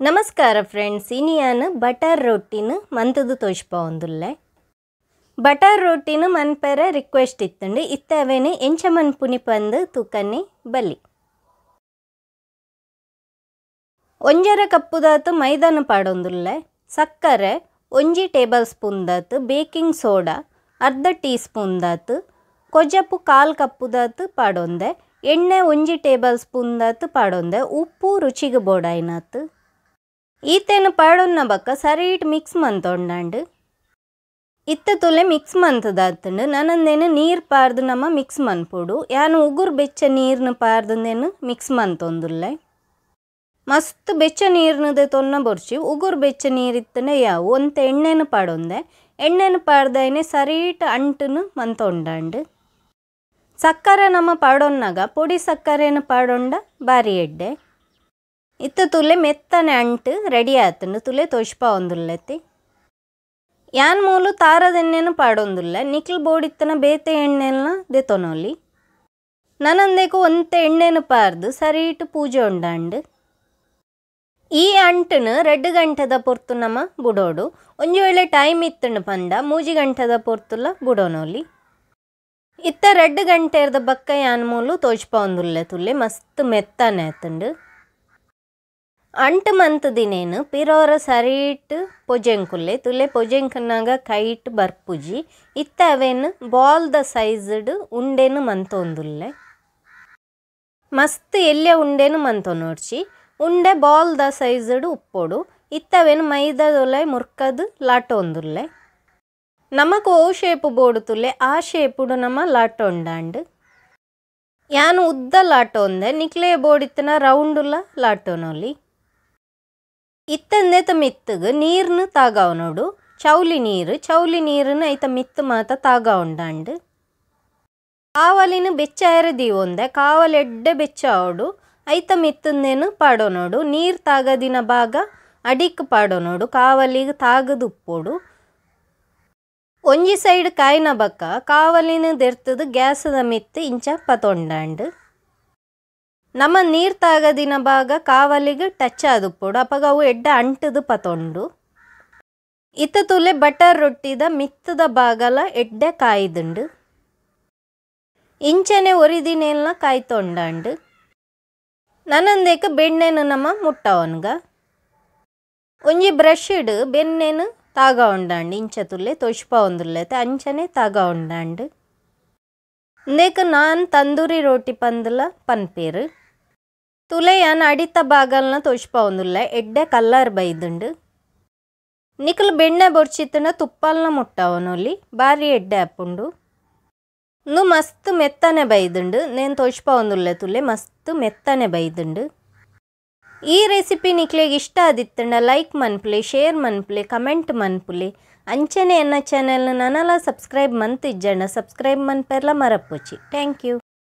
ನಮಸ್ಕಾರ friends, ಇನಿಯಾನು butter ರೊಟ್ಟಿನ ಮಂತದು ತೋಜ್ಪಾವೊಂದುಲ್ಲೆ. Butter ರೊಟ್ಟಿನ ಮನ್ಪೆರ ರಿಕ್ವೆಸ್ಟ್ ಇತ್ತಂಡು ಇತ್ತವೇನು ಎಂಚ ಮನ್ಪುನಿ ಪಂದು ತೂಕನ್ನಿ ಬಲ್ಲಿ. ಒಂಜರ ಕಪ್ಪುದಾತು ಮೈದಾನ ಪಾಡೊಂದುಲ್ಲೆ, ಸಕ್ಕರೆ 1 ಟೇಬಲ್ ಸ್ಪೂನ್ ದಾತು, ಬೇಕಿಂಗ್ ಸೋಡಾ ಅರ್ಧ ಟೀ ಸ್ಪೂನ್ ದಾತು, ಕೊಜಪು 1/4 ಕಪ್ಪುದಾತು ಪಾಡೊಂದೆ, ಎಣ್ಣೆ 1 ಟೇಬಲ್ ಸ್ಪೂನ್ ದಾತು ಪಾಡೊಂದೆ, ಉಪ್ಪು ರುಚಿಗೆ ಬೋಡಾಯಿನಾತು. ಈತೇನು ಪಾಡೊನ್ನ ಬಕ್ಕ ಸರೀಟ್ ಮಿಕ್ಸ್ ಮಂತೊಂಡಾಂಡು. ಇತ್ತ ತುಲೆ ಮಿಕ್ಸ್ ಮಂತದಾತಂಡು ನನಂದೇನು ನೀರು ಪಾರ್ದು ನಮ್ಮ ಮಿಕ್ಸ್ ಮನ್ಪೊಡು. ಯಾನು ಉಗುರು ಬೆಚ್ಚ ನೀರ್ನು ಪಾರ್ದಂದೇನು ಮಿಕ್ಸ್ ಮಂತೊಂದುಲ್ಲೆ. ಮಸ್ತ್ ಬೆಚ್ಚ ನೀರ್ನದೆ ತೊನ್ನ ಬೊರ್ಚಿ ಉಗುರು ಬೆಚ್ಚ ನೀರಿತ್ತಂಡೆ ಯಾವು ಒಂತೆ ಎಣ್ಣೆನು ಪಾಡೊಂದೆ. ಎಣ್ಣೆನು ಪಾಡ್ದಾಯನೆ ಸರೀಟ್ ಅಂಟುನು ಮಂತೊಂಡಾಂಡು. ಸಕ್ಕರೆ ನಮ್ಮ ಪಾಡೊನ್ನಾಗ ಪೊಡಿ ಸಕ್ಕರೆನು ಪಾಡೊಂಡ ಬಾರಿ ಎಡ್ಡೆ. ಇತ್ತ ತುಲೆ ಮೆತ್ತನೆ ಅಂಟು ರೆಡಿ ಆತಂಡು ತುಲೆ ತೋಜ್ಪಾವೊಂದುಲ್ಲೆತಿ. ಯಾನ್ ಮೂಲು ತಾರದ ಎಣ್ಣೆನು ಪಾಡೊಂದುಲ್ಲೆ, ನಿಕ್ಲು ಬೋಡಿತ್ತನ ಬೇತೆ ಎಣ್ಣೆಲ್ನ ದೆತೊನೊಲಿ. ನನಂದೇಕು ಒಂತೆ ಎಣ್ಣೆನು ಪಾರ್ದು ಸರೀಟ್ ಪೂಜೆ ಉಂಡಾಂಡು. ಈ ಅಂಟುನು 2 ಗಂಟೆದ ಪೊರ್ತು ನಮ್ಮ ಬುಡೋಡು. ಒಂಜಿ ವೇಳೆ ಟೈಮ್ ಇತ್ತಂಡು ಪಂಡ 3 ಗಂಟೆದ ಪೊರ್ತುಲ ಬುಡೋನೊಲಿ. ಇತ್ತ 2 ಗಂಟೆದ ಬಕ್ಕ ಯಾನ್ ಮೂಲು ತೋಜ್ಪಾವೊಂದುಲ್ಲೆ ತುಲೆ ಮಸ್ತ್ ಮೆತ್ತನೆ ಆತಂಡು. ಅಂಟು ಮಂತದಿನೇನು ಪಿರೋರ ಸರೀಟ್ ಪೊಜೆಂಕುಲ್ಲೆ ತುಲೆ ಪೊಜೆಂಕನಾಗ ಕೈಟ್ ಬರ್ಪುಜಿ. ಇತ್ತ ಅವೇನು ಬಾಲ್ದ ಸೈಜ್ಡ್ ಉಂಡೆನು ಮಂತೊಂದುಲ್ಲೆ. ಮಸ್ತ್ ಎಲ್ಲೆ ಉಂಡೆನು ಮಂತೊನೋಡ್ಚಿ ಉಂಡೆ ಬಾಲ್ದ ಸೈಜ್ಡ್ ಉಪ್ಪೊಡು. ಇತ್ತವೇನು ಮೈದಾದೊಲೆ ಮುರ್ಕದು ಲಾಟೊಂದುಲ್ಲೆ. ನಮಕ್ ಓ ಶೇಪು ಬೋಡು ತುಲೆ ಆ ಶೇಪುಡು ನಮ್ಮ ಲಾಟೊಂಡಾಂಡು. ಯಾನು ಉದ್ದ ಲಾಟೊಂದೆ, ನಿಕ್ಲೆ ಬೋಡಿತ್ತನ ರೌಂಡುಲ ಲಾಟೊನೊಲಿ. ಇತ್ತಂದೇತ ಮಿತ್ತಗ ನೀರ್ನು ತಾಗಾವನೋಡು, ಚೌಲಿ ನೀರನ್ನು ಐತ ಮಿತ್ತು ಮಾತ ತಾಗಾವುಂಡಾಂಡು. ಕಾವಲಿನ ಬೆಚ್ಚಾಯರ ದೀವೊಂದೆ, ಕಾವಲು ಎಡ್ಡೆ ಬೆಚ್ಚ ಆವಡು ಐತ ಮಿತ್ತಂದೇನು ಪಾಡೋನೋಡು. ನೀರು ತಾಗದಿನ ಭಾಗ ಅಡಿಕ್ ಪಾಡೋನೋಡು, ಕಾವಲಿಗೆ ತಾಗದು ಉಪ್ಪೋಡು. ಒಂಜಿ ಸೈಡ್ ಕಾಯಿನ ಬಕ್ಕ ಕಾವಲಿನ ದೆರ್ತದು ಗ್ಯಾಸದ ಮಿತ್ತು ಇಂಚ ಪತೊಂಡಾಂಡು. ನಮ್ಮ ನೀರು ತಾಗದಿನ ಭಾಗ ಕಾವಲಿಗೆ ಟಚ್ ಆದುಪ್ಪೋಡು, ಅಪಗ ಅವು ಎಡ್ಡ ಅಂಟದು ಪತೊಂಡು. ಇತ್ತ ತುಲೆ ಬಟರ್ ರೊಟ್ಟಿದ ಮಿತ್ತದ ಭಾಗಲ ಎಡ್ಡೆ ಕಾಯ್ದುಂಡು. ಇಂಚನೆ ಒರಿದಿನೆಲ್ಲ ಕಾಯ್ತೊಂಡಾಂಡು. ನನಂದೇಕ ಬೆಣ್ಣೆನು ನಮ್ಮ ಮುಟ್ಟವನ್ಗ. ಒಂಜಿ ಬ್ರಷ್ ಇಡು ಬೆಣ್ಣೆನು ತಾಗ ಉಂಡಾಂಡು. ಇಂಚ ತುಲೆ ತೋಜ್ಪಾವೊಂದುಲ್ಲೆತೆ ಅಂಚನೆ ತಾಗ ಉಂಡಾಂಡು. ಇಂದೇಕ ನಾನು ತಂದೂರಿ ರೋಟಿ ಪಂದಲ ಪನ್ಪೇರು ತುಲೆ ಯಾನ್ ಅಡಿತ ಭಾಗಲ್ನ ತೋಜ್ಪಾವೊಂದುಲ್ಲೆ ಎಡ್ಡೆ ಕಲ್ಲರ್ ಬೈದುಂಡು. ನಿಕಲ್ ಬೆಣ್ಣೆ ಬೊರ್ಚಿತ್ತಂಡ ತುಪ್ಪಲ್ನ ಮುಟ್ಟವನೊಲಿ ಬಾರಿ ಎಡ್ಡೆ ಆಪುಂಡು. ಇನ್ನು ಮಸ್ತ್ ಮೆತ್ತನೆ ಬೈದುಂಡು. ನೇನು ತೋಜ್ಪಾವೊಂದುಲ್ಲೆ ತುಲೆ ಮಸ್ತ್ ಮೆತ್ತನೆ ಬೈದುಂಡು. ಈ ರೆಸಿಪಿ ನಿಕ್ಲೆಗೆ ಇಷ್ಟ ಆದಿತ್ತಂಡ ಲೈಕ್ ಮನ್ಪುಲೆ, ಶೇರ್ ಮನ್ಪುಲೆ, ಕಮೆಂಟ್ ಮನ್ಪುಲೆ. ಅಂಚನೆ ಎನ್ನ ಚಾನೆಲ್ನ ನನಲ ಸಬ್ಸ್ಕ್ರೈಬ್ ಮಂತಿಜ್ಜಂಡ ಸಬ್ಸ್ಕ್ರೈಬ್ ಮನ್ಪೆರ್ಲ ಮರಪ್ಪುಚಿ. Thank you.